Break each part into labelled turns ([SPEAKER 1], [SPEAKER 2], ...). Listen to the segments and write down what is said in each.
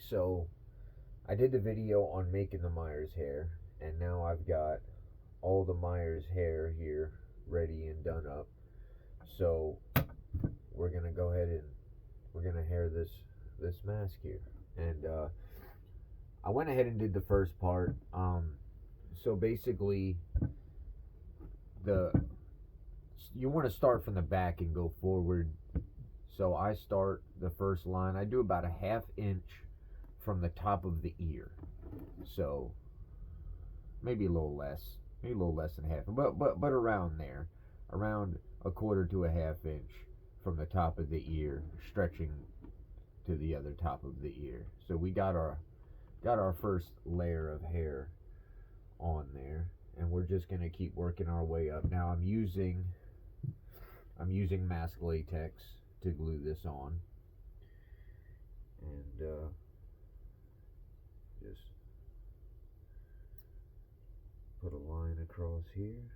[SPEAKER 1] So I did the video on making the Myers hair, and now I've got all the Myers hair here ready and done up. So we're gonna go ahead and we're gonna hair this mask here. And I went ahead and did the first part. So basically, the you want to start from the back and go forward. So I start the first line. I do about a ½ inch from the top of the ear. So maybe a little less, than half, but around there, around a quarter to a ½ inch from the top of the ear, stretching to the other top of the ear. So we got our first layer of hair on there, and we're just gonna keep working our way up. Now I'm using mask latex to glue this on, and just put a line across here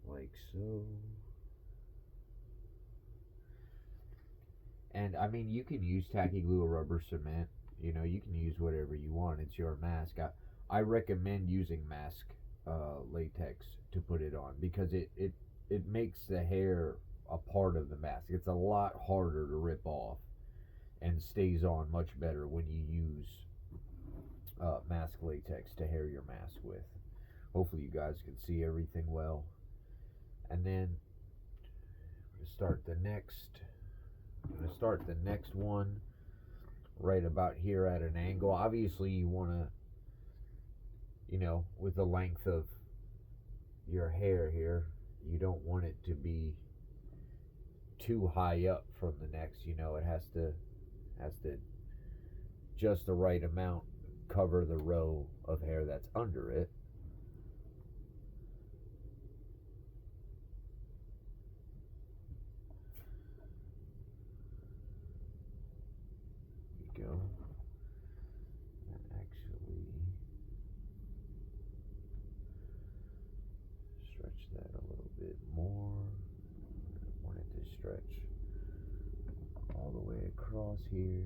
[SPEAKER 1] like so. And I mean, you can use tacky glue or rubber cement, you can use whatever you want. It's your mask. I recommend using mask latex to put it on, because it makes the hair a part of the mask. It's a lot harder to rip off, and stays on much better when you use mask latex to hair your mask with. Hopefully you guys can see everything well. And then I'm going to start the next one right about here at an angle. Obviously you want to, with the length of your hair here, you don't want it to be too high up from the next. It has to just the right amount cover the row of hair that's under it. There we go. And actually stretch that a little bit more. I want it to stretch all the way across here.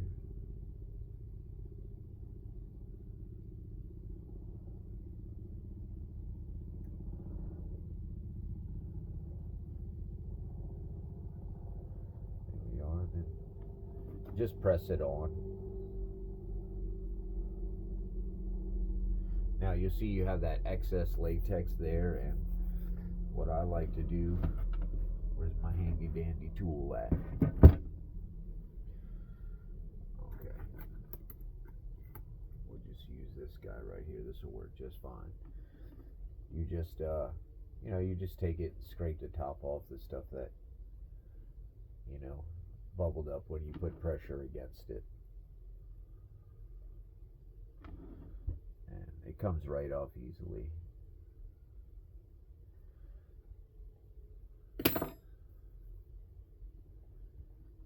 [SPEAKER 1] Just press it on. Now you'll see you have that excess latex there, and what I like to do, where's my handy dandy tool at? Okay, we'll just use this guy right here. This will work just fine. You just you just take it, scrape the top off the stuff that bubbled up when you put pressure against it, and it comes right off easily.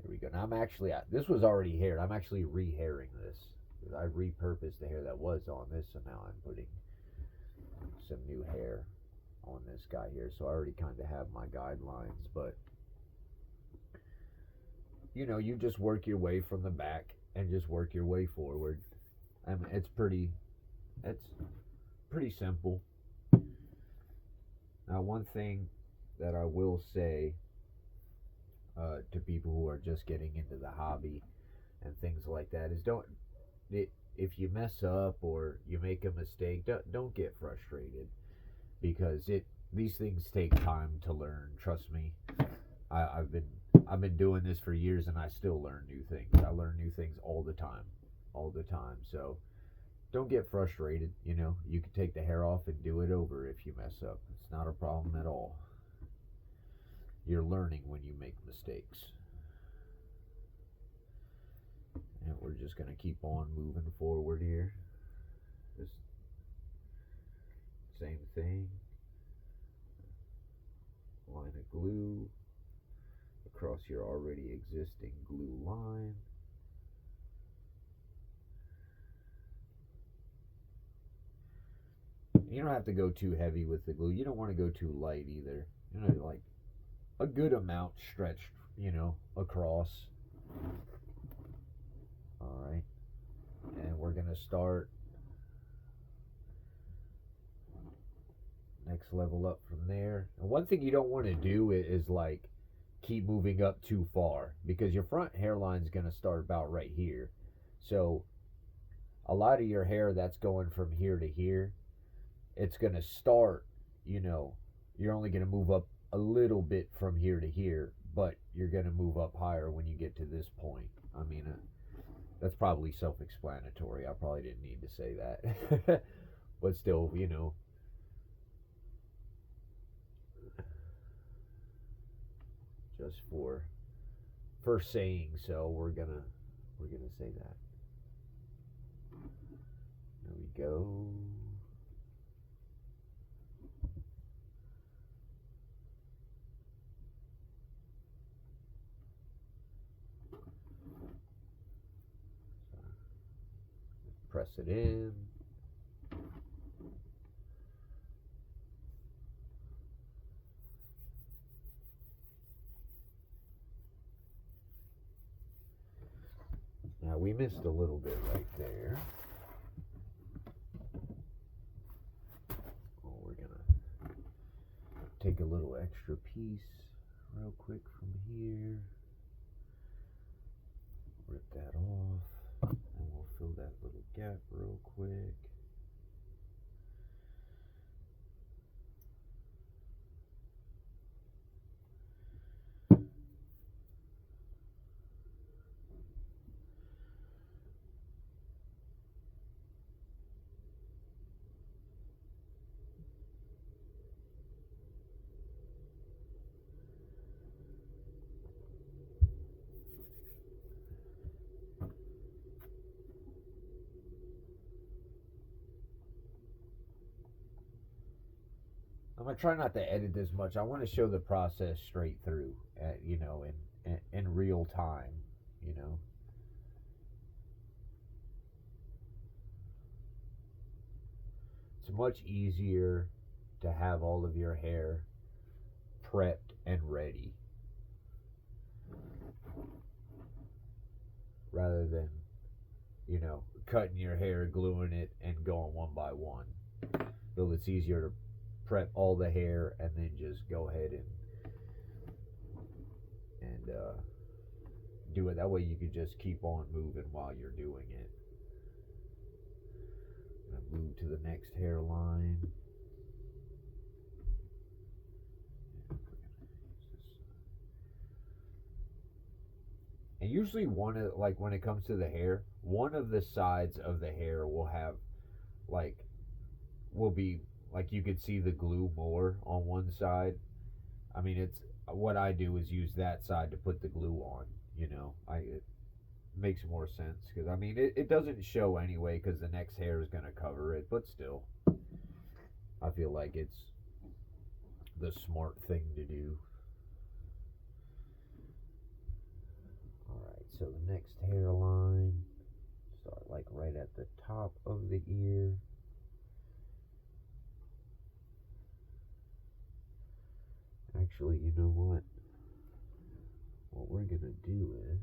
[SPEAKER 1] Here we go. Now I'm actually, this was already haired. I'm actually re-hairing this. I repurposed the hair that was on this, so now I'm putting some new hair on this guy here. So I already kind of have my guidelines, but you just work your way from the back and just work your way forward. I mean, it's pretty simple. Now, one thing that I will say to people who are just getting into the hobby and things like that is, if you mess up or you make a mistake, don't get frustrated, because these things take time to learn. Trust me. I've been doing this for years, and I still learn new things. I learn new things all the time. So don't get frustrated. You can take the hair off and do it over if you mess up. It's not a problem at all. You're learning when you make mistakes. And we're just going to keep on moving forward here. Just same thing. Line of glue across your already existing glue line. You don't have to go too heavy with the glue. You don't want to go too light either. Like a good amount stretched, across. Alright. And we're going to start next level up from there. And one thing you don't want to do is like keep moving up too far, because your front hairline is going to start about right here. So a lot of your hair that's going from here to here, it's going to start, you know, you're only going to move up a little bit from here to here, but you're going to move up higher when you get to this point. I mean, that's probably self-explanatory. I probably didn't need to say that. But still, you know. Just for saying so, we're gonna say that. There we go. Press it in. Now we missed a little bit right there. Oh, we're gonna take a little extra piece real quick from here. Rip that off, and we'll fill that little gap real quick. I'm gonna try not to edit this much. I want to show the process straight through, you know, in real time, you know. It's much easier to have all of your hair prepped and ready, rather than, you know, cutting your hair, gluing it, and going one by one. So it's easier to prep all the hair and then just go ahead and do it. That way you can just keep on moving while you're doing it. I'm gonna move to the next hairline. And usually one of, like, when it comes to the hair, one of the sides of the hair will have, like, will be, like, you could see the glue more on one side. I mean, it's, what I do is use that side to put the glue on, you know. It makes more sense, because, I mean, it doesn't show anyway, because the next hair is going to cover it, but still, I feel like it's the smart thing to do. Alright, so the next hairline, start like right at the top of the ear. Actually, you know what? What we're gonna do is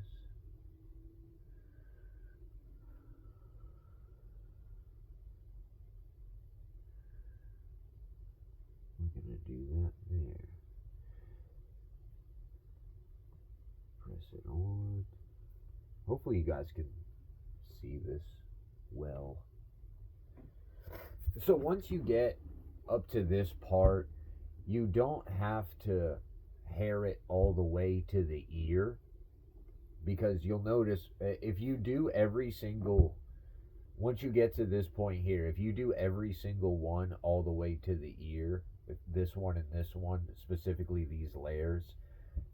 [SPEAKER 1] we're gonna do that there. Press it on. Hopefully you guys can see this well. So once you get up to this part, you don't have to hair it all the way to the ear, because you'll notice if you do every single, once you get to this point here, if you do every single one all the way to the ear, this one and this one, specifically these layers,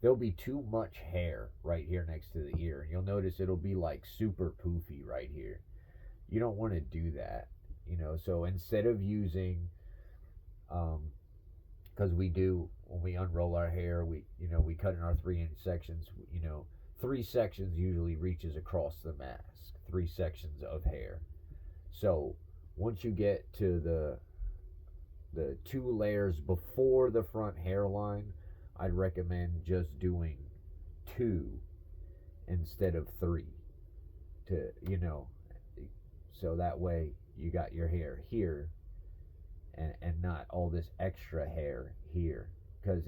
[SPEAKER 1] there'll be too much hair right here next to the ear. You'll notice it'll be like super poofy right here. You don't want to do that, you know. So instead of using, because we do, when we unroll our hair, we cut in our 3-inch sections. 3 sections usually reaches across the mask, 3 sections of hair. So once you get to the 2 layers before the front hairline, I'd recommend just doing 2 instead of 3 to, you know, so that way you got your hair here and not all this extra hair here, because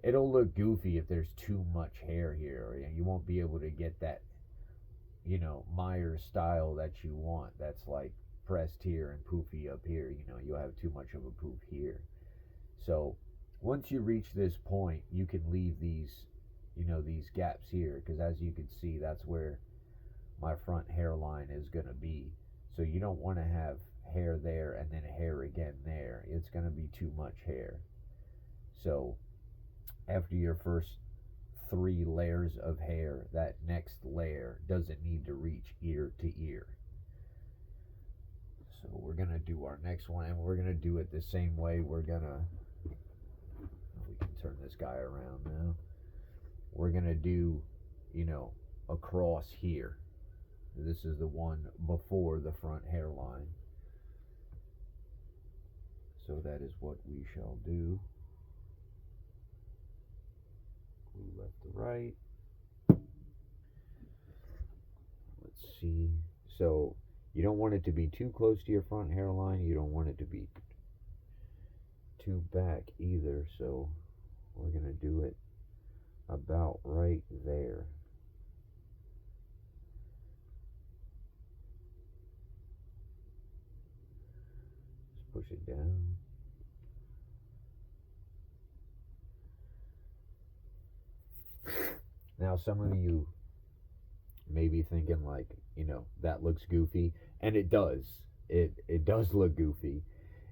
[SPEAKER 1] it'll look goofy if there's too much hair here. You won't be able to get that, you know, Myers style that you want, that's like pressed here and poofy up here. You know, you'll have too much of a poof here. So once you reach this point, you can leave these, you know, these gaps here, because as you can see, that's where my front hairline is going to be. So you don't want to have hair there and then hair again there. It's going to be too much hair. So after your first 3 layers of hair, that next layer doesn't need to reach ear to ear. So we're going to do our next one, and we're going to do it the same way. We can turn this guy around now. We're going to do, you know, across here. This is the one before the front hairline. So that is what we shall do. Glue left to right. Let's see. So you don't want it to be too close to your front hairline. You don't want it to be too back either. So we're going to do it about right there. Just push it down. Now some of you may be thinking like, you know, that looks goofy, and it does. It does look goofy,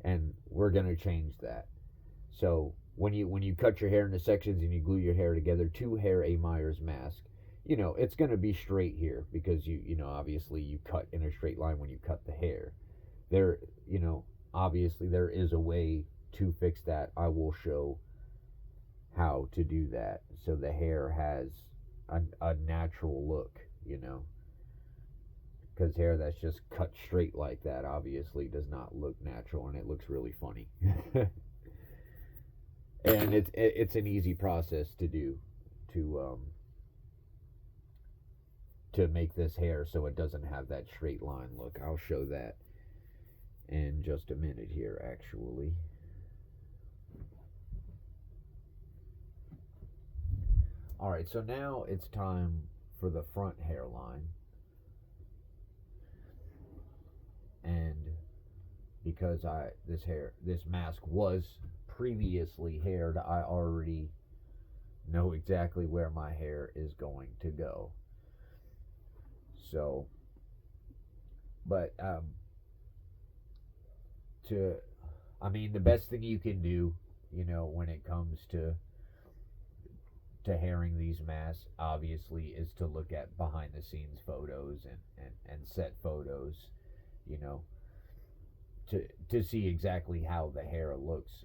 [SPEAKER 1] and we're going to change that. So when you cut your hair into sections and you glue your hair together to hair a Myers mask, you know, it's going to be straight here, because you know, obviously you cut in a straight line when you cut the hair. There, you know, obviously there is a way to fix that. I will show how to do that so the hair has a natural look, you know, because hair that's just cut straight like that obviously does not look natural, and it looks really funny. And it's an easy process to do to make this hair so it doesn't have that straight line look. I'll show that in just a minute here, actually. Alright, so now it's time for the front hairline. And because this mask was previously haired, I already know exactly where my hair is going to go. So, but the best thing you can do, you know, when it comes to hairing these masks, obviously, is to look at behind the scenes photos and set photos, you know, to see exactly how the hair looks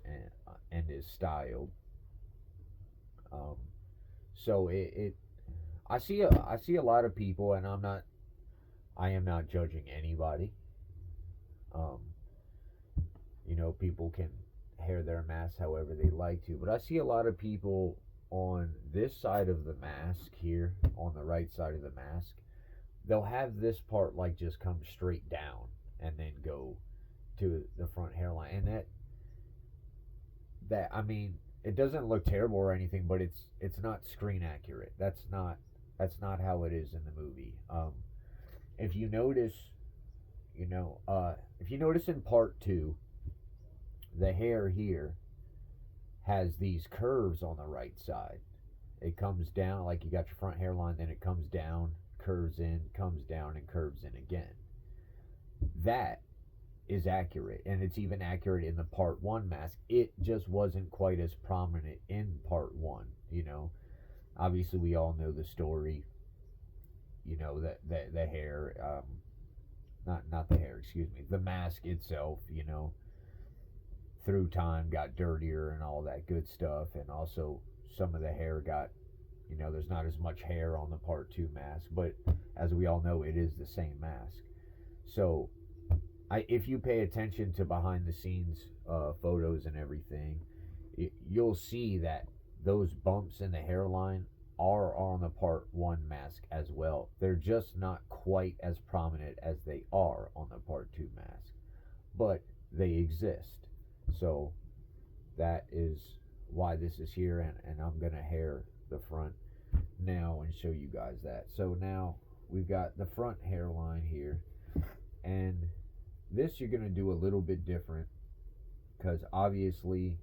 [SPEAKER 1] and is styled. So I see a lot of people, and I am not judging anybody. You know, people can hair their masks however they like to, but I see a lot of people on this side of the mask here, on the right side of the mask, they'll have this part like just come straight down and then go to the front hairline, and that I mean, it doesn't look terrible or anything, but it's not screen accurate. That's not how it is in the movie. If you notice, you know, if you notice in part 2, the hair here has these curves on the right side. It comes down, like you got your front hairline, then it comes down, curves in, comes down, and curves in again. That is accurate, and it's even accurate in the part 1 mask. It just wasn't quite as prominent in part 1, you know. Obviously we all know the story, you know, that the hair, not the hair, excuse me, the mask itself, you know, through time got dirtier and all that good stuff, and also some of the hair got, you know, there's not as much hair on the part 2 mask, but as we all know, it is the same mask. So if you pay attention to behind the scenes photos and everything, you'll see that those bumps in the hairline are on the part 1 mask as well. They're just not quite as prominent as they are on the part 2 mask, but they exist. So that is why this is here, and I'm going to hair the front now and show you guys that. So now we've got the front hairline here, and this you're going to do a little bit different, because obviously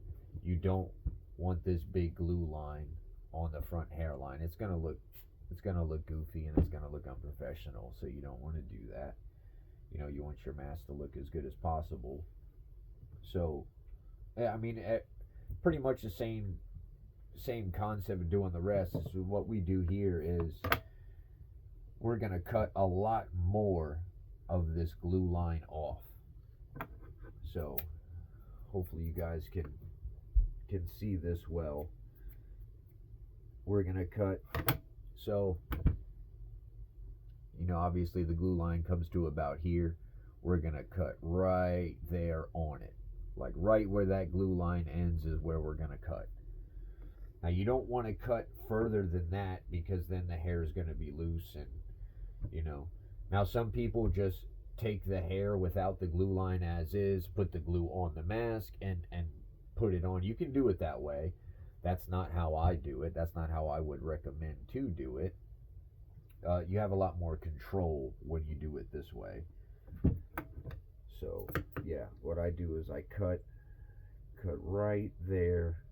[SPEAKER 1] you don't want this big glue line on the front hairline. It's going to look goofy, and it's going to look unprofessional, so you don't want to do that. You know, you want your mask to look as good as possible. So I mean, pretty much the same concept of doing the rest. So what we do here is we're going to cut a lot more of this glue line off. So hopefully you guys can see this well. We're going to cut, so you know, obviously the glue line comes to about here. We're going to cut right there on it. Like right where that glue line ends is where we're going to cut. Now you don't want to cut further than that, because then the hair is going to be loose, and you know. Now some people just take the hair without the glue line as is, put the glue on the mask, and put it on. You can do it that way. That's not how I do it. That's not how I would recommend to do it. You have a lot more control when you do it this way. So yeah, what I do is I cut right there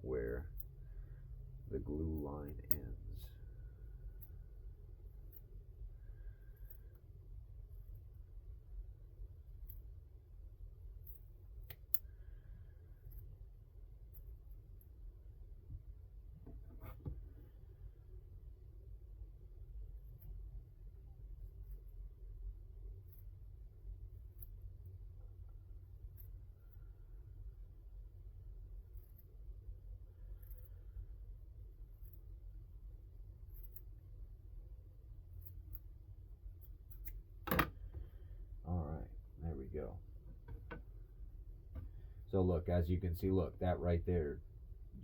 [SPEAKER 1] where the glue line ends. Alright, there we go. So look, as you can see, look, that right there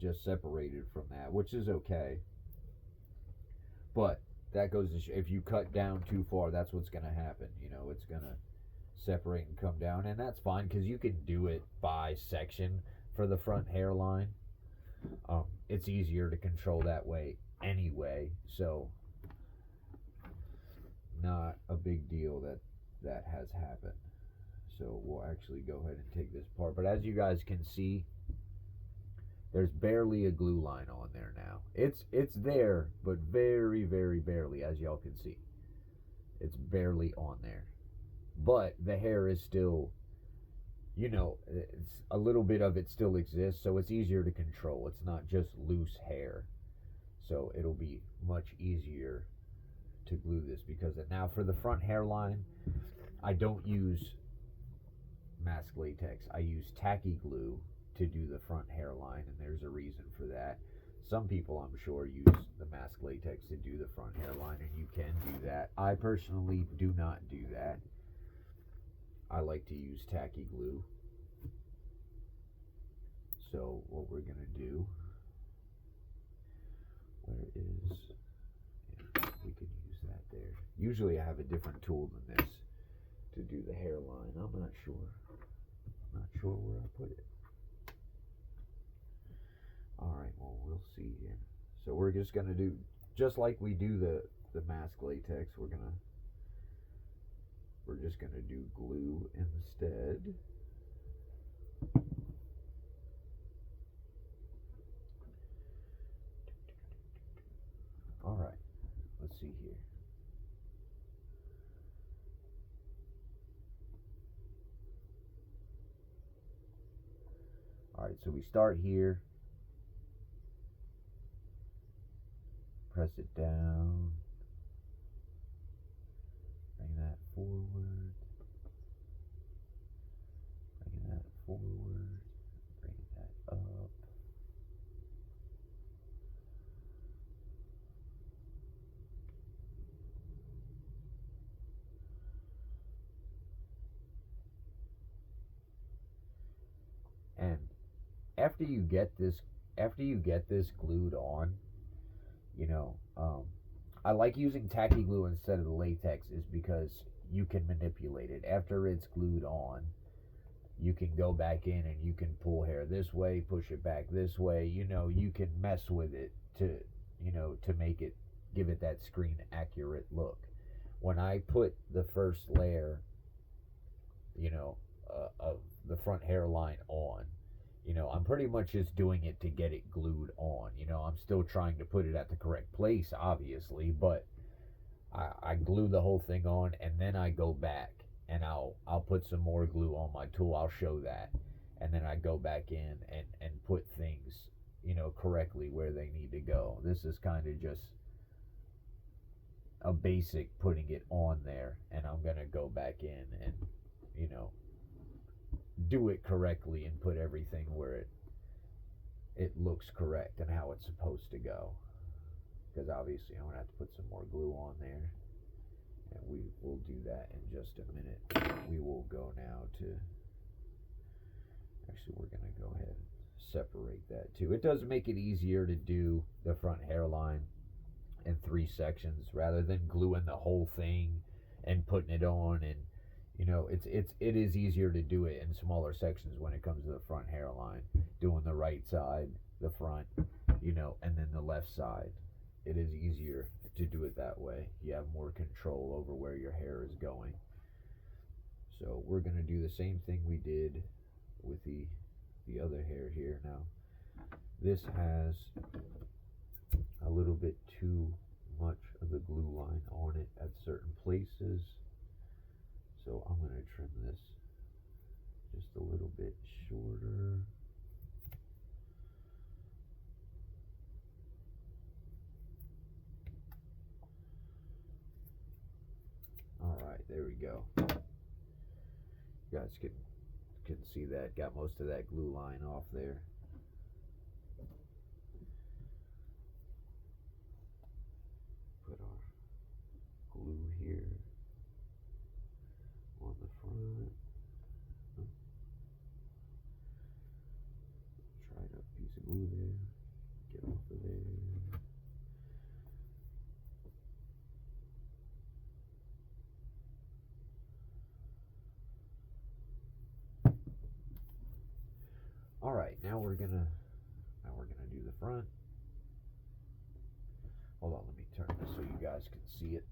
[SPEAKER 1] just separated from that, which is okay. But that goes to show, if you cut down too far, that's what's going to happen. You know, it's going to separate and come down, and that's fine, because you can do it by section for the front hairline. It's easier to control that way anyway, so not a big deal that has happened. So we'll actually go ahead and take this part. But as you guys can see, there's barely a glue line on there now. It's there, but very, very barely, as y'all can see. It's barely on there. But the hair is still, you know, it's a little bit of it still exists, so it's easier to control. It's not just loose hair. So it'll be much easier to glue this, because now for the front hairline, I don't use mask latex. I use tacky glue to do the front hairline, and there's a reason for that. Some people, I'm sure, use the mask latex to do the front hairline, and you can do that. I personally do not do that. I like to use tacky glue. So what we're going to do, where is, yeah, we could use that there. Usually I have a different tool than this to do the hairline. I'm not sure. Not sure where I put it. Alright, well, we'll see here. So we're just going to do, just like we do the mask latex, we're just going to do glue instead. Alright, let's see here. Alright, so we start here. Press it down. Bring that forward. Bring that forward. Bring that up. And after you get this glued on, You know, I like using tacky glue instead of the latex is because you can manipulate it. After it's glued on, you can go back in and you can pull hair this way, push it back this way. You know, you can mess with it to, to make it, give it that screen accurate look. When I put the first layer, of the front hairline on, I'm pretty much just doing it to get it glued on. I'm still trying to put it at the correct place, obviously, but I glue the whole thing on and then I go back and I'll put some more glue on my tool. I'll show that. And then I go back in and put things, correctly where they need to go. This is kind of just a basic putting it on there, and I'm going to go back in and, you know, do it correctly and put everything where it looks correct and how it's supposed to go. Because obviously I'm going to have to put some more glue on there. And we will do that in just a minute. We will go now to, actually we're going to go ahead and separate that too. It does make it easier to do the front hairline in 3 sections rather than gluing the whole thing and putting it on. And it is easier to do it in smaller sections when it comes to the front hairline, doing the right side, the front, and then the left side. It is easier to do it that way. You have more control over where your hair is going. So we're going to do the same thing we did with the other hair here. Now this has a little bit too much of the glue line on it at certain places, so I'm going to trim this just a little bit shorter. Alright, there we go. You guys can see that. Got most of that glue line off there. Put our glue here on the front. Try a piece of glue there. Get off of there. Alright, now we're gonna do the front. Hold on, let me turn this so you guys can see it.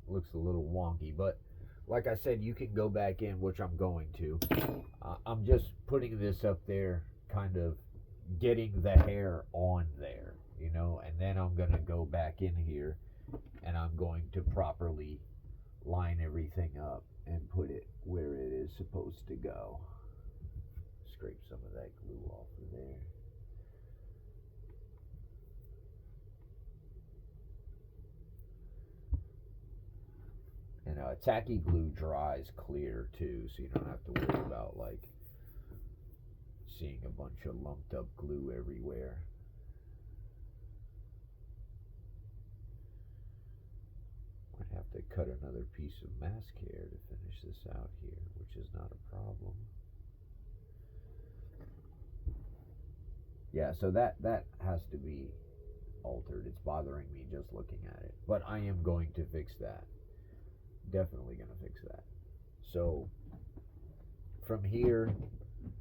[SPEAKER 1] Looks a little wonky, but like I said, you can go back in, which I'm going to. I'm just putting this up there, kind of getting the hair on there, and then I'm going to go back in here and I'm going to properly line everything up and put it where it is supposed to go. Scrape some of that glue off of there. And tacky glue dries clear too, so you don't have to worry about like seeing a bunch of lumped up glue everywhere. Might have to cut another piece of mask hair to finish this out here, which is not a problem. Yeah, so that has to be altered. It's bothering me just looking at it. But I am going to fix that. Definitely going to fix that. So from here,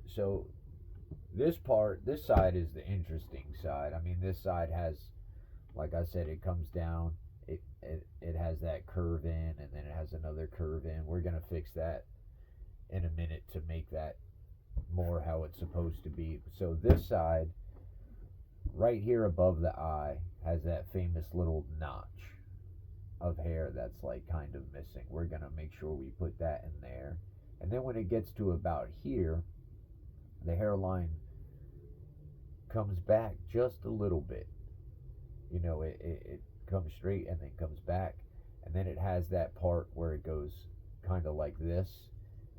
[SPEAKER 1] so this side is the interesting side. I mean, this side has, like I said, it comes down. It has that curve in, and then it has another curve in. We're going to fix that in a minute to make that more how it's supposed to be. So this side, right here above the eye, has that famous little notch of hair that's like kind of missing. We're going to make sure we put that in there. And then when it gets to about here, the hairline comes back just a little bit. You know, it comes straight and then comes back. And then it has that part where it goes kind of like this,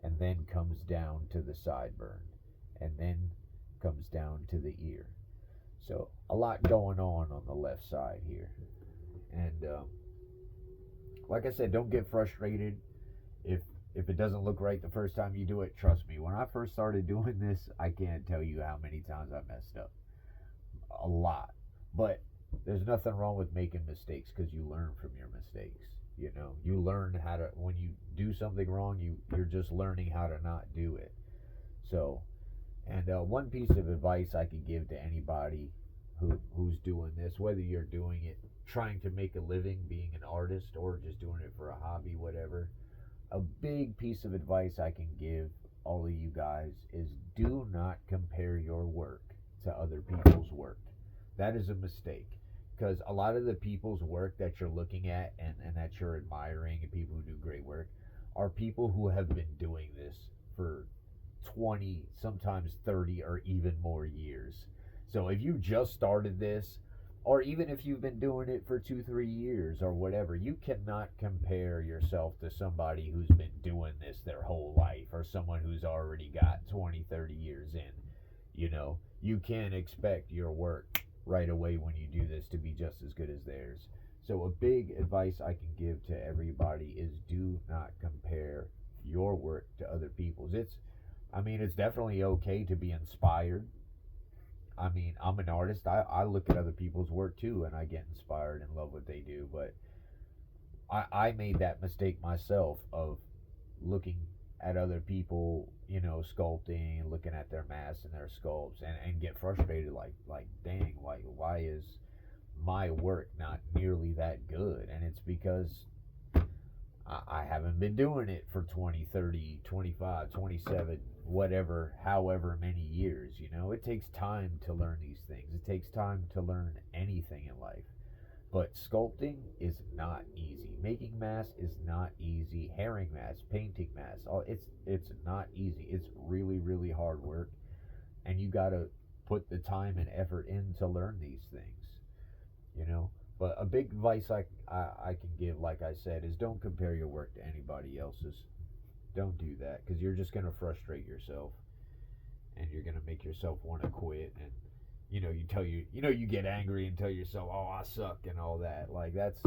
[SPEAKER 1] and then comes down to the sideburn, and then comes down to the ear. So a lot going on the left side here. And like I said, don't get frustrated if it doesn't look right the first time you do it. Trust me, when I first started doing this, I can't tell you how many times I messed up. A lot. But there's nothing wrong with making mistakes, because you learn from your mistakes. You know, you learn how to, when you do something wrong, you're just learning how to not do it. So, and one piece of advice I could give to anybody who's doing this, whether you're doing it trying to make a living being an artist or just doing it for a hobby, whatever, a big piece of advice I can give all of you guys is do not compare your work to other people's work. That is a mistake, because a lot of the people's work that you're looking at and that you're admiring, and people who do great work, are people who have been doing this for 20, sometimes 30, or even more years. So if you just started this, or even if you've been doing it for 2-3 years or whatever, you cannot compare yourself to somebody who's been doing this their whole life, or someone who's already got 20-30 years in. You know, you can't expect your work right away when you do this to be just as good as theirs. So a big advice I can give to everybody is do not compare your work to other people's. It's definitely okay to be inspired. I mean, I'm an artist. I look at other people's work too, and I get inspired and love what they do. But I made that mistake myself of looking at other people, you know, sculpting, looking at their masks and their sculpts, and get frustrated, like dang, why is my work not nearly that good? And it's because I haven't been doing it for 20, 30, 25, 27, whatever, however many years. You know, it takes time to learn these things. It takes time to learn anything in life. But sculpting is not easy. Making masks is not easy. Herring masks, painting masks, it's not easy. It's really, really hard work, and you got to put the time and effort in to learn these things. You know, but a big advice I can give, like I said, is don't compare your work to anybody else's. Don't do that, because you're just going to frustrate yourself, and you're going to make yourself want to quit. And you get angry and tell yourself, oh, I suck and all that. Like, that's,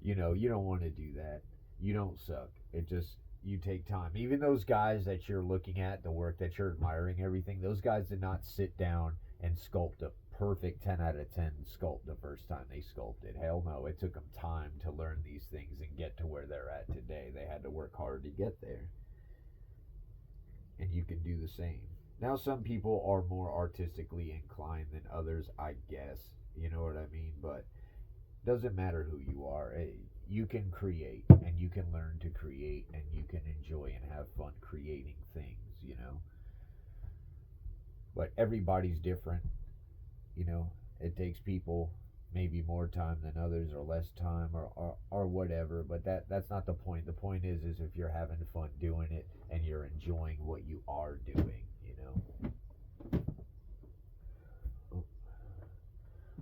[SPEAKER 1] you don't want to do that. You don't suck. It just, you take time. Even those guys that you're looking at, the work that you're admiring, everything, those guys did not sit down and sculpt a perfect 10 out of 10 sculpt the first time they sculpted. Hell no. It took them time to learn these things and get to where they're at today. They had to work hard to get there. And you can do the same. Now, some people are more artistically inclined than others, I guess. You know what I mean? But it doesn't matter who you are. You can create, and you can learn to create, and you can enjoy and have fun creating things, you know? But everybody's different. You know, it takes people maybe more time than others, or less time, or whatever. But that's not the point. The point is if you're having fun doing it and you're enjoying what you are doing, you know. Oh.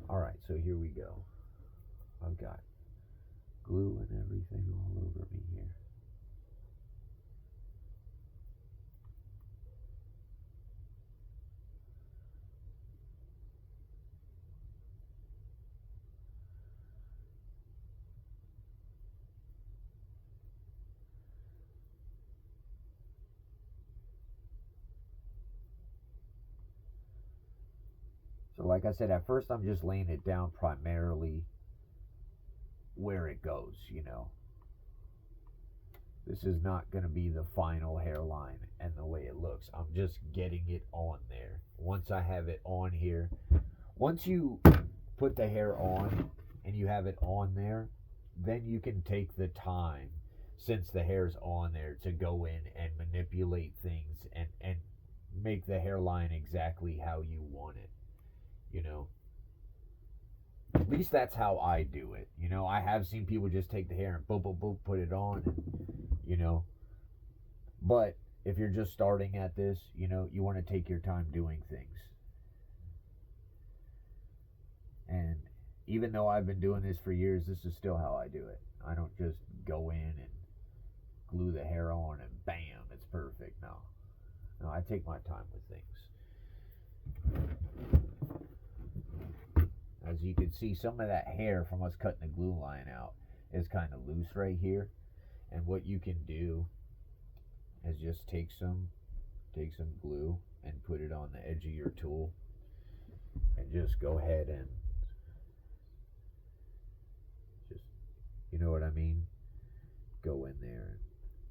[SPEAKER 1] All right, so here we go. I've got glue and everything all over me here. like I said, at first I'm just laying it down primarily where it goes, you know. This is not going to be the final hairline and the way it looks. I'm just getting it on there. Once I have it on here, once you put the hair on and you have it on there, then you can take the time, since the hair's on there, to go in and manipulate things and make the hairline exactly how you want it, you know. At least that's how I do it. You know, I have seen people just take the hair and boop, boop, boop, put it on, and, you know. But if you're just starting at this, you know, you want to take your time doing things. And even though I've been doing this for years, this is still how I do it. I don't just go in and glue the hair on and bam, it's perfect. No. No, I take my time with things. As you can see, some of that hair from us cutting the glue line out is kind of loose right here. And what you can do is just take some glue and put it on the edge of your tool, and just go ahead and just, you know what I mean? Go in there and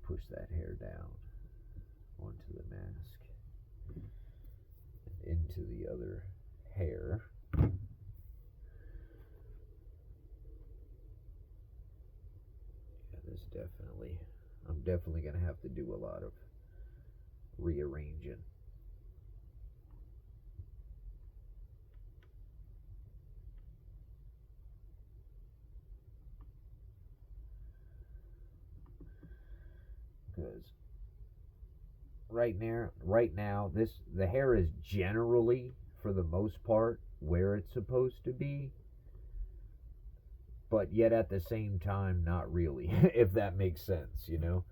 [SPEAKER 1] push that hair down onto the mask and into the other hair. I'm definitely going to have to do a lot of rearranging. Because right now, the hair is generally, for the most part, where it's supposed to be, but yet at the same time, not really, if that makes sense, you know?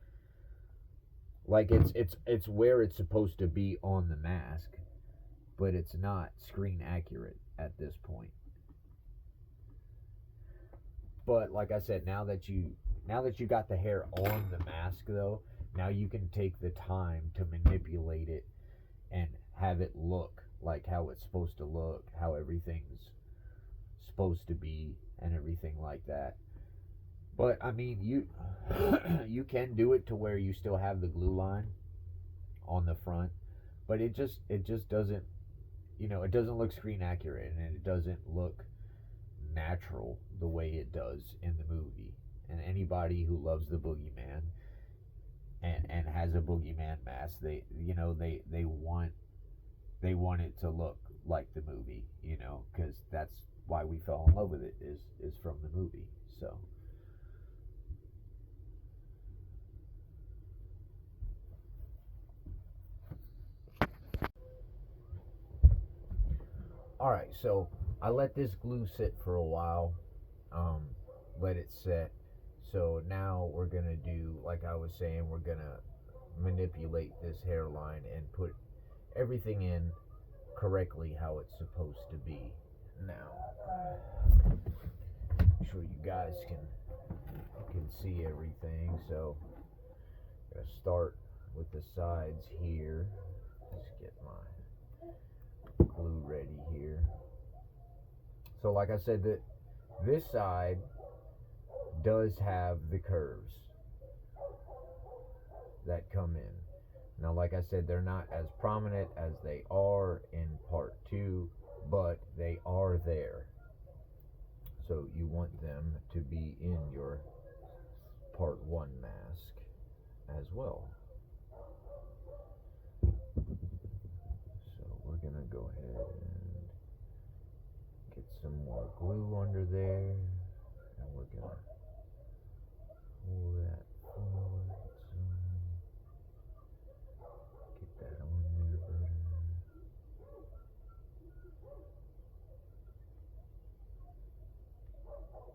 [SPEAKER 1] Like, it's where it's supposed to be on the mask, but it's not screen accurate at this point. But like I said, now that you got the hair on the mask, though, now you can take the time to manipulate it and have it look like how it's supposed to look, how everything's supposed to be, and everything like that. But I mean, you can do it to where you still have the glue line on the front, but it just doesn't, you know, it doesn't look screen accurate, and it doesn't look natural the way it does in the movie. And anybody who loves the Boogeyman and has a Boogeyman mask, they want it to look like the movie, you know, because that's why we fell in love with it, is from the movie. So alright, so I let this glue sit for a while, let it set. So now we're gonna do, like I was saying, we're gonna manipulate this hairline and put everything in correctly how it's supposed to be. Now, I'm sure you guys can see everything. So I'm gonna start with the sides here. Let's get my glue ready here. So like I said, this side does have the curves that come in. Now, like I said, they're not as prominent as they are in part 2, but they are there. So you want them to be in your part 1 mask as well. So we're gonna go ahead and get some more glue under there, and we're gonna pull that forward some, get that on there better.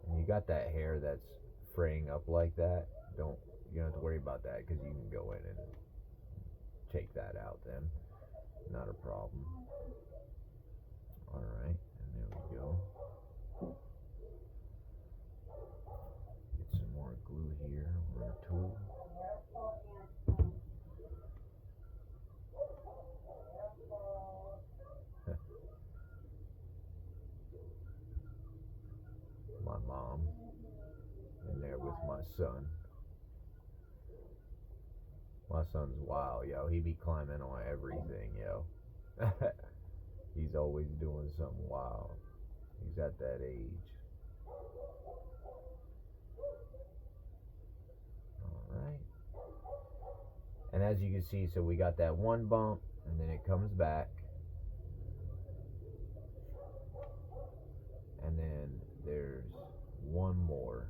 [SPEAKER 1] And you got that hair that's fraying up like that, you don't have to worry about that, because you can go in and take that out then. Not a problem. Alright, and there we go. Get some more glue here on our tool. son. My son's wild, yo. He be climbing on everything, yo. He's always doing something wild. He's at that age. Alright. And as you can see, so we got that one bump, and then it comes back. And then there's one more,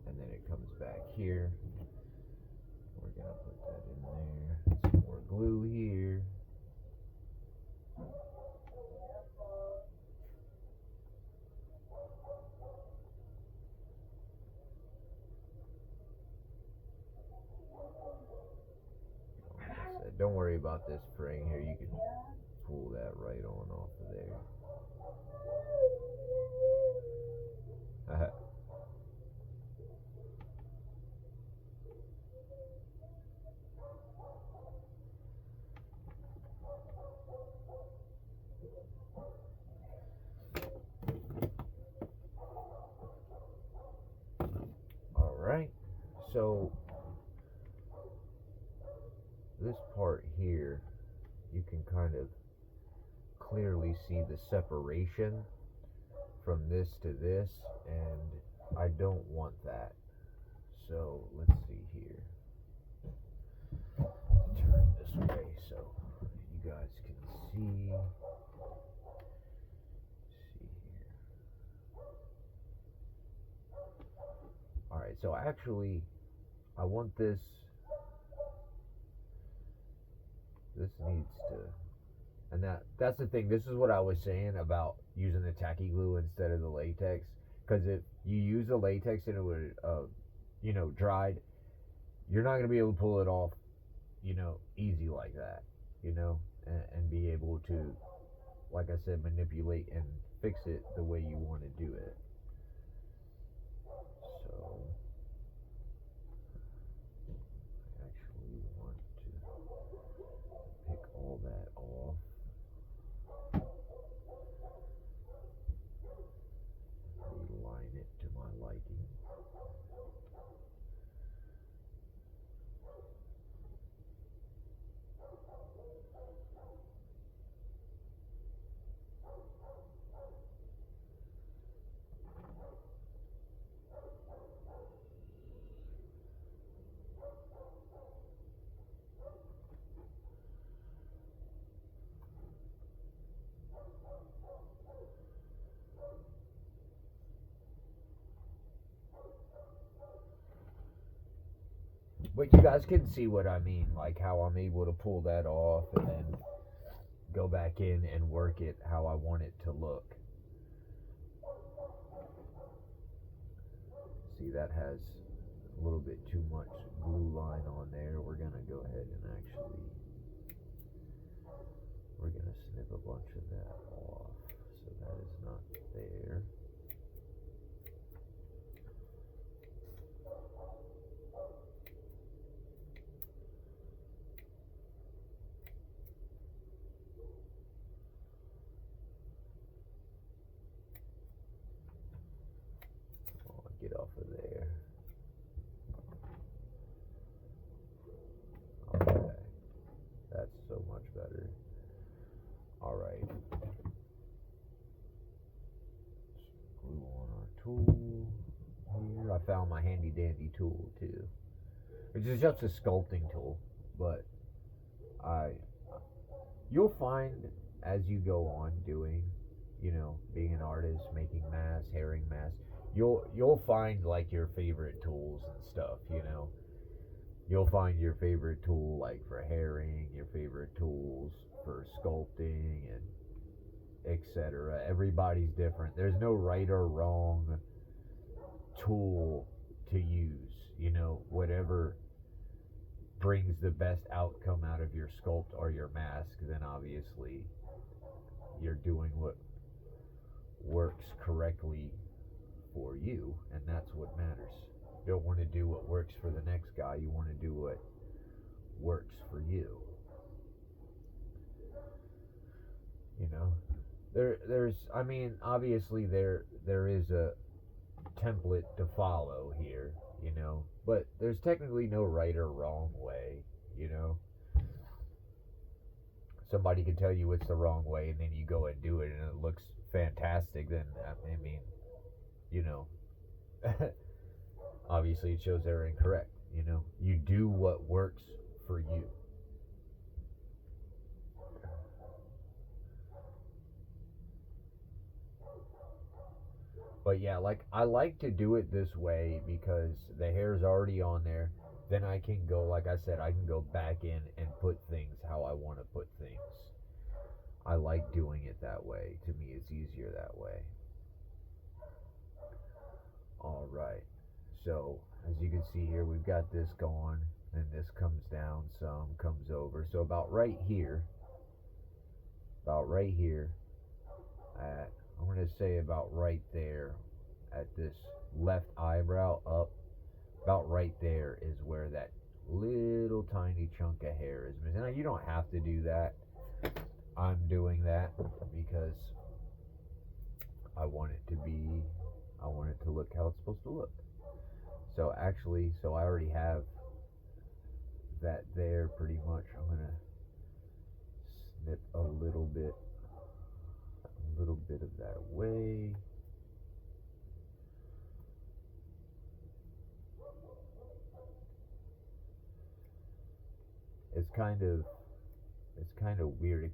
[SPEAKER 1] and then it comes back here. We're gonna put that in there. Some more glue here. Like I said, don't worry about this spring here. You can pull that right on off of there. Alright, so this part here, you can kind of clearly see the separation from this to this, and I don't want that. So let's see here. Turn this way so you guys can see. See here. Alright, so actually I want this needs to, and that's the thing, this is what I was saying about using the tacky glue instead of the latex, because if you use the latex and it would dried, you're not going to be able to pull it off easy like that, and be able to, like I said, manipulate and fix it the way you want to do it. So I actually want to pick all that off. Reline it to my liking. But you guys can see what I mean, like how I'm able to pull that off and then go back in and work it how I want it to look. See, that has a little bit too much glue line on there. We're going to go ahead and actually, we're going to snip a bunch of that off so that is not there. Get off of there. Okay, that's so much better. Alright, glue on our tool here. I found my handy dandy tool too, which is just a sculpting tool, but you'll find as you go on doing, being an artist, making masks, herring masks, you'll find like your favorite tools and stuff, You'll find your favorite tool like for herring, your favorite tools for sculpting, and etc. Everybody's different. There's no right or wrong tool to use, whatever brings the best outcome out of your sculpt or your mask, then obviously you're doing what works correctly for you, and that's what matters. You don't want to do what works for the next guy. You want to do what works for you. There's obviously there is a template to follow here. But there's technically no right or wrong way, you know? Somebody can tell you it's the wrong way, and then you go and do it, and it looks fantastic. Then, I mean, you know, obviously it shows they're incorrect, you know? You do what works for you. But yeah, like I like to do it this way because the hair's already on there. Then I can go, like I said, I can go back in and put things how I want to put things. I like doing it that way. To me, it's easier that way. All right. So, as you can see here, we've got this going, and this comes down some, comes over. So about right here, at, I'm going to say about right there at this left eyebrow up, about right there is where that little tiny chunk of hair is missing. Now, you don't have to do that. I'm doing that because I want it to be, I want it to look how it's supposed to look. So actually, so I already have that there pretty much. I'm going to snip a little bit of that away. It's kind of weird.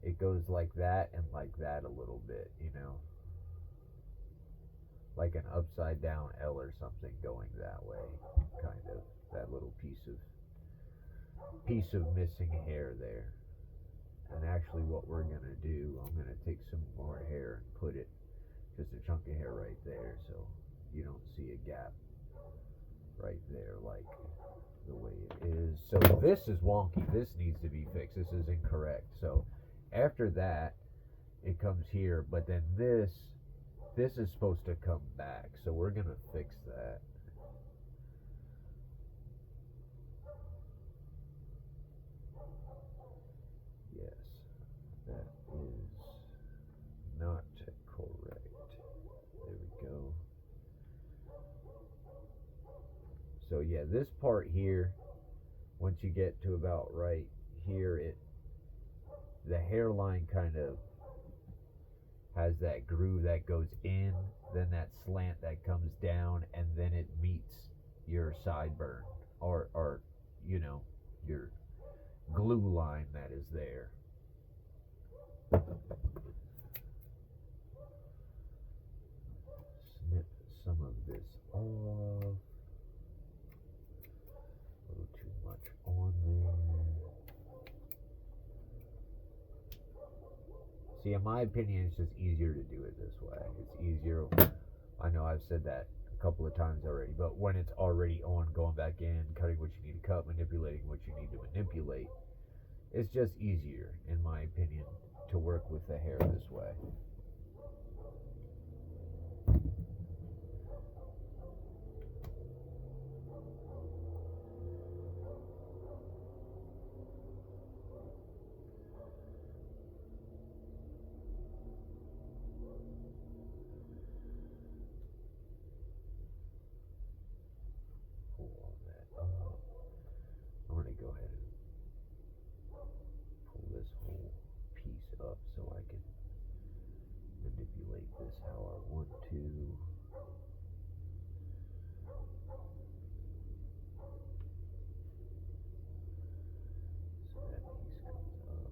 [SPEAKER 1] It goes like that and like that a little bit, you know, like an upside down L or something going that way, kind of that little piece of missing hair there. And actually, what we're gonna do, I'm gonna take some more hair and put it, just a chunk of hair right there, so you don't see a gap right there like the way it is. So this is wonky. This needs to be fixed. This is incorrect. So after that, it comes here, but then this is supposed to come back. So we're gonna fix that. Yes, that is not correct. There we go. So yeah, this part here, once you get to about right here, the hairline kind of has that groove that goes in, then that slant that comes down, and then it meets your sideburn or you know, your glue line that is there. Snip some of this off. A little too much on there. See, in my opinion, it's just easier to do it this way. It's easier. I know I've said that a couple of times already, but when it's already on, going back in, cutting what you need to cut, manipulating what you need to manipulate, it's just easier, in my opinion, to work with the hair this way. I'm going to go ahead and pull this whole piece up so I can manipulate this how I want to. So that piece comes up,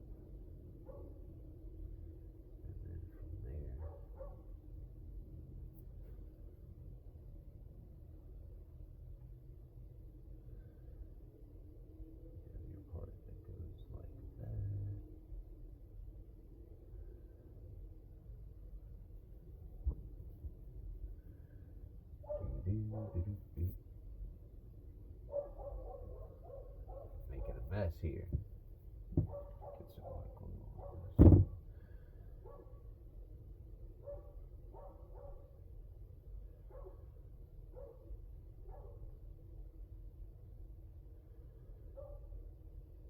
[SPEAKER 1] and then from there, your part that goes like that. Making a mess here. Get some more glue on this.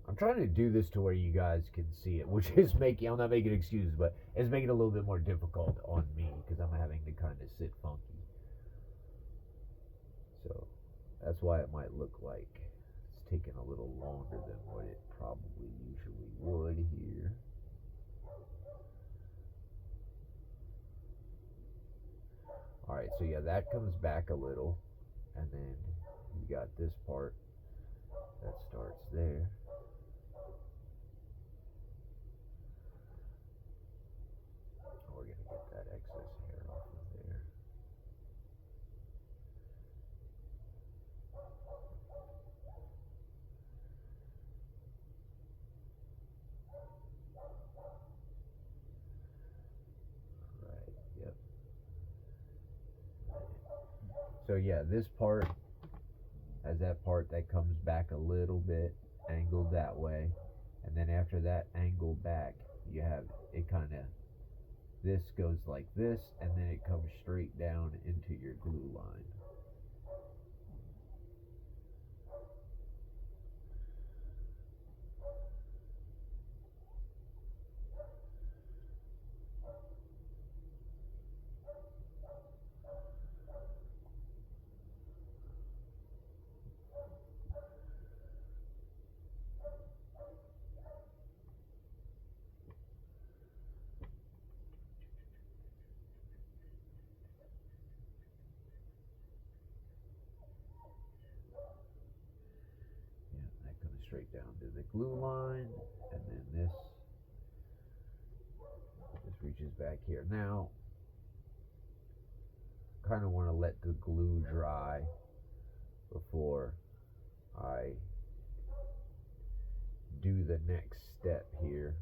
[SPEAKER 1] I'm trying to do this to where you guys can see it, which is making, I'm not making excuses, but it's making it a little bit more difficult on me because I'm having to kind of sit funky. So that's why it might look like it's taking a little longer than what it probably usually would here. Alright, so yeah, that comes back a little, and then you got this part that starts there. We're going to get that excess hair off of there. Right, yep. So yeah, this part has that part that comes back a little bit, angled that way, and then after that angle back, you have it kind of, this goes like this, and then it comes straight down into your glue line. That comes straight down to the glue line, and then this reaches back here. Now, kind of want to let the glue dry before I do the next step here.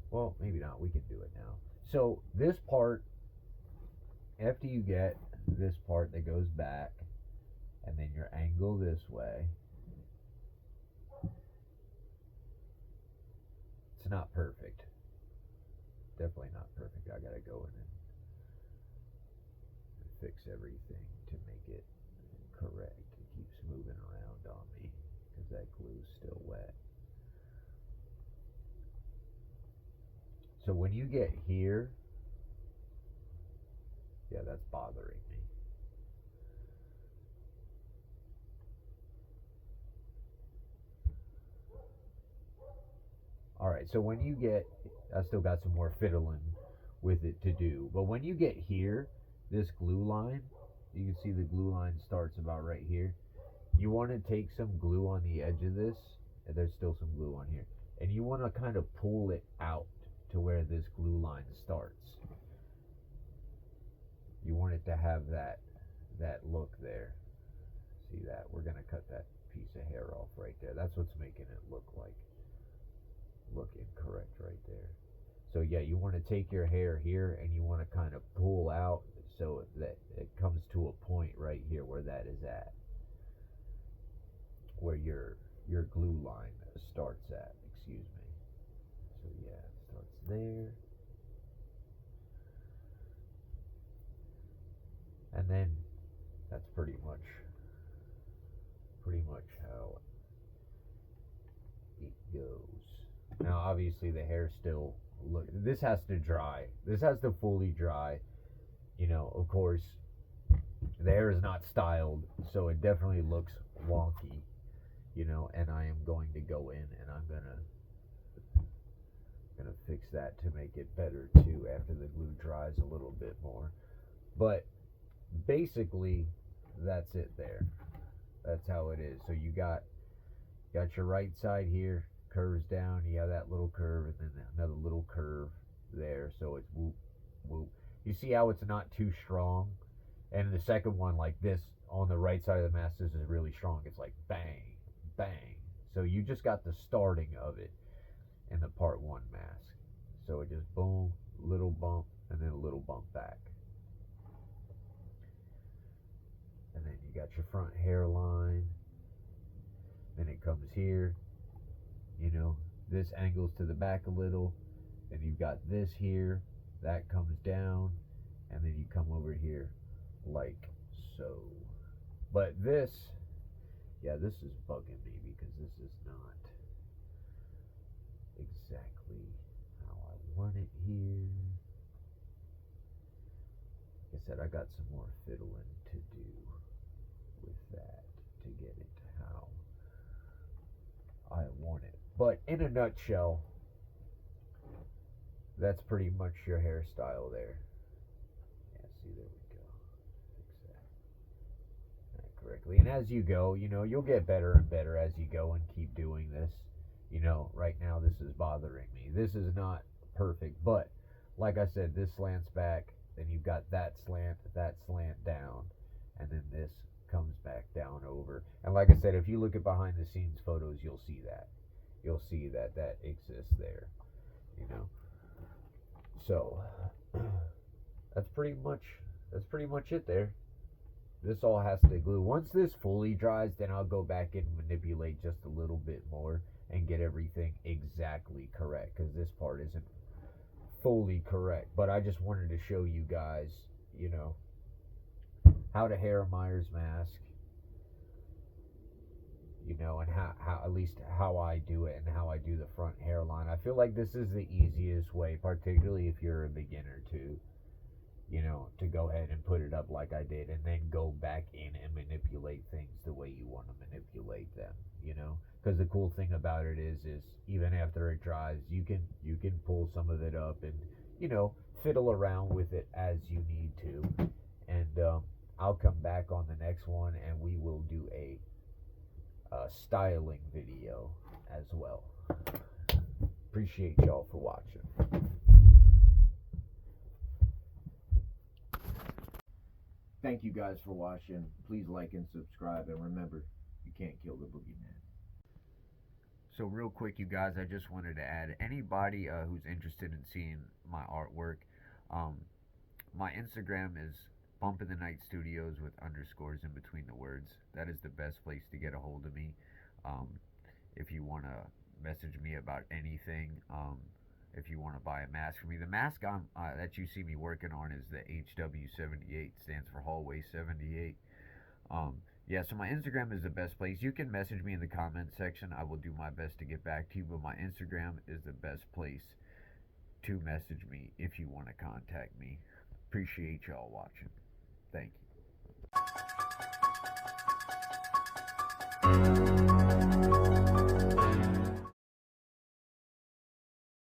[SPEAKER 1] Well, maybe not. We can do it now. So this part, after you get this part that goes back, and then your angle this way, it's not perfect. Definitely not perfect. I gotta go in and fix everything to make it correct. It keeps moving around on me because that glue's still wet. So when you get here, yeah, that's bothering me. Alright, so when you get, I still got some more fiddling with it to do, but when you get here, this glue line, you can see the glue line starts about right here. You want to take some glue on the edge of this, and there's still some glue on here, and you want to kind of pull it out to where this glue line starts. You want it to have that look there. See that? We're going to cut that piece of hair off right there. That's what's making it look incorrect right there. So yeah, you want to take your hair here and you want to kind of pull out so that it comes to a point right here where that is at, where your glue line starts at, excuse me. So yeah, it starts there. And then that's pretty much how it goes. Now obviously the hair still this has to dry. This has to fully dry. You know, of course the hair is not styled, so it definitely looks wonky, you know, and I am going to go in and I'm gonna fix that to make it better too after the glue dries a little bit more. But basically that's it there. That's how it is. So you got your right side here, curves down, you have that little curve and then another little curve there, so it's whoop whoop. You see how it's not too strong? And the second one, like this on the right side of the mask, this is really strong. It's like bang, bang. So you just got the starting of it in the part one mask. So it just boom, little bump, and then a little bump back. And then you got your front hairline. Then it comes here. You know, this angles to the back a little. Then you've got this here. That comes down. And then you come over here like so. But this, yeah, this is bugging me because this is not exactly how I want it here. Like I said, I got some more fiddling to do. But in a nutshell, that's pretty much your hairstyle there. Yeah, see, there we go. Fix that correctly. And as you go, you'll get better and better as you go and keep doing this. Right now this is bothering me. This is not perfect, but like I said, this slants back, then you've got that slant down, and then this comes back down over. And like I said, if you look at behind the scenes photos, you'll see that. You'll see that exists there. So that's pretty much it there. This all has to glue. Once this fully dries, then I'll go back and manipulate just a little bit more and get everything exactly correct, because this part isn't fully correct. But I just wanted to show you guys, how to hair a Myers mask, and how at least how I do it and how I do the front hairline. I feel like this is the easiest way, particularly if you're a beginner, to go ahead and put it up like I did, and then go back in and manipulate things the way you want to manipulate them, because the cool thing about it is even after it dries, you can pull some of it up and fiddle around with it as you need to. And I'll come back on the next one and we will do a styling video as well. Appreciate y'all for watching. Thank you guys for watching. Please like and subscribe, and remember, you can't kill the boogeyman. So real quick, you guys, I just wanted to add, anybody who's interested in seeing my artwork, my Instagram is Bump in the Night Studios with underscores in between the words. That is the best place to get a hold of me. If you want to message me about anything, if you want to buy a mask for me. The mask that you see me working on is the HW78, stands for Hallway 78. Yeah, so my Instagram is the best place. You can message me in the comment section. I will do my best to get back to you, but my Instagram is the best place to message me if you want to contact me. Appreciate y'all watching. Thank you.